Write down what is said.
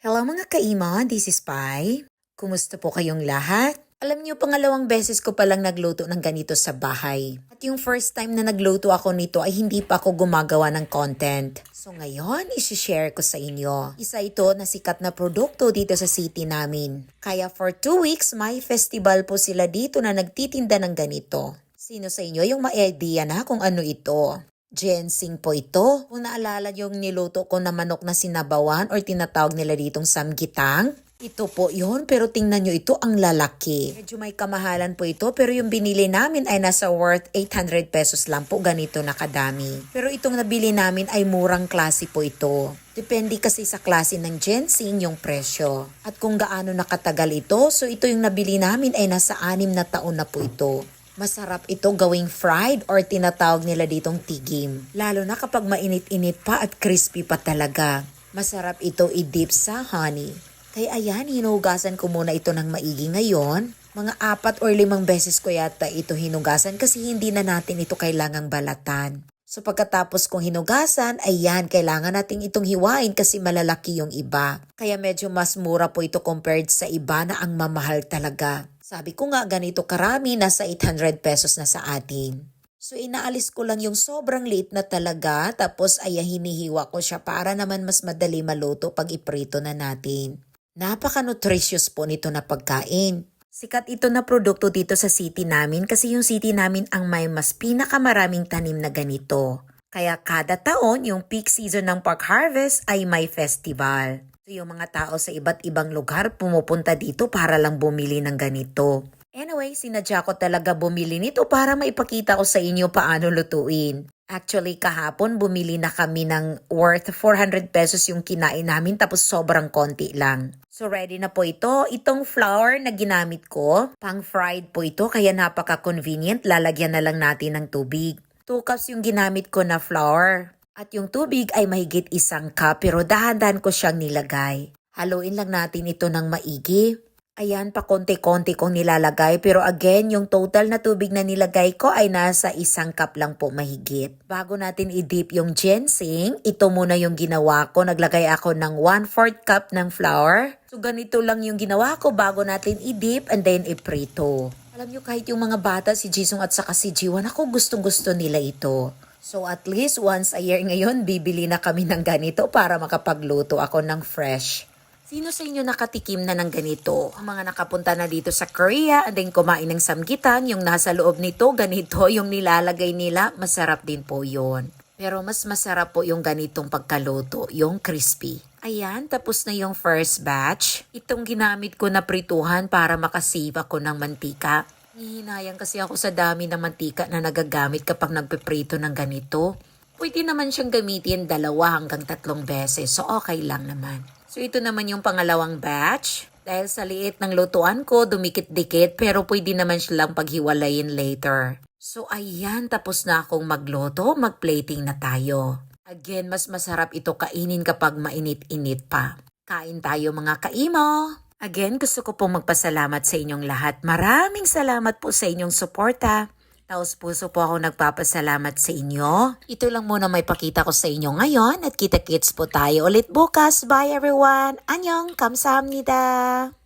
Hello mga kaima, this is Pai. Kumusta po kayong lahat? Alam niyo, pangalawang beses ko palang nagluto ng ganito sa bahay. At yung first time na nagluto ako nito ay hindi pa ako gumagawa ng content. So ngayon, isi-share ko sa inyo. Isa ito na sikat na produkto dito sa city namin. Kaya for 2 weeks, may festival po sila dito na nagtitinda ng ganito. Sino sa inyo yung ma-idea na kung ano ito? Ginseng po ito. Kung naalala yung niluto ko na manok na sinabawan or tinatawag nila ditong samgitang, ito po yun, pero tingnan nyo ito, ang lalaki. Medyo may kamahalan po ito, pero yung binili namin ay nasa worth 800 pesos lang po, ganito na kadami. Pero itong nabili namin ay murang klase po ito. Depende kasi sa klase ng ginseng yung presyo. At kung gaano nakatagal ito, so ito yung nabili namin ay nasa 6 na taon na po ito. Masarap ito gawing fried or tinatawag nila ditong tigim. Lalo na kapag mainit-init pa at crispy pa talaga. Masarap ito i-dip sa honey. Kaya ayan, hinugasan ko muna ito ng maigi ngayon. Mga 4 or 5 beses ko yata ito hinugasan kasi hindi na natin ito kailangang balatan. So pagkatapos kong hinugasan, ayan, kailangan natin itong hiwain kasi malalaki yung iba. Kaya medyo mas mura po ito compared sa iba na ang mamahal talaga. Sabi ko nga ganito karami, nasa 800 pesos na sa atin. So inaalis ko lang yung sobrang liit na talaga, tapos ay hinihiwa ko siya para naman mas madali maluto pag iprito na natin. Napaka-nutritious po nito na pagkain. Sikat ito na produkto dito sa city namin kasi yung city namin ang may mas pinakamaraming tanim na ganito. Kaya kada taon yung peak season ng pork harvest ay may festival. So yung mga tao sa iba't ibang lugar pumupunta dito para lang bumili ng ganito. Anyway, sinadya ko talaga bumili nito para maipakita ko sa inyo paano lutuin. Actually, kahapon bumili na kami ng worth 400 pesos yung kinain namin tapos sobrang konti lang. So ready na po ito. Itong flour na ginamit ko, pang fried po ito kaya napaka-convenient. Lalagyan na lang natin ng tubig. 2 cups yung ginamit ko na flour. At yung tubig ay mahigit 1 cup pero dahan-dahan ko siyang nilagay. Haluin lang natin ito ng maigi. Ayan, pa konti-konti kong nilalagay pero again, yung total na tubig na nilagay ko ay nasa 1 cup lang po mahigit. Bago natin i-dip yung ginseng, ito muna yung ginawa ko. Naglagay ako ng 1/4 cup ng flour. So ganito lang yung ginawa ko bago natin i-dip and then iprito. Alam nyo, kahit yung mga bata, si Jisung at saka si Jiwan, ako gustong-gusto nila ito. So at least once a year ngayon, bibili na kami ng ganito para makapagluto ako ng fresh. Sino sa inyo nakatikim na ng ganito? Ang mga nakapunta na dito sa Korea and then kumain ng samgitan, yung nasa loob nito, ganito yung nilalagay nila, masarap din po yun. Pero mas masarap po yung ganitong pagkaluto, yung crispy. Ayan, tapos na yung first batch. Itong ginamit ko na prituhan para makasave ako ng mantika. Hihinayang kasi ako sa dami ng mantika na nagagamit kapag nagpiprito ng ganito. Pwede naman siyang gamitin 2 hanggang 3 beses, so okay lang naman. So ito naman yung pangalawang batch. Dahil sa liit ng lutuan ko, dumikit-dikit pero pwede naman silang paghiwalayin later. So ayan, tapos na akong magluto, magplating na tayo. Again, mas masarap ito kainin kapag mainit-init pa. Kain tayo mga kaimo! Again, gusto ko pong magpasalamat sa inyong lahat. Maraming salamat po sa inyong suporta. Taos puso po ako nagpapasalamat sa inyo. Ito lang muna may pakita ko sa inyo ngayon at kita-kits po tayo ulit bukas. Bye everyone! Annyeong! Kamsahamnida!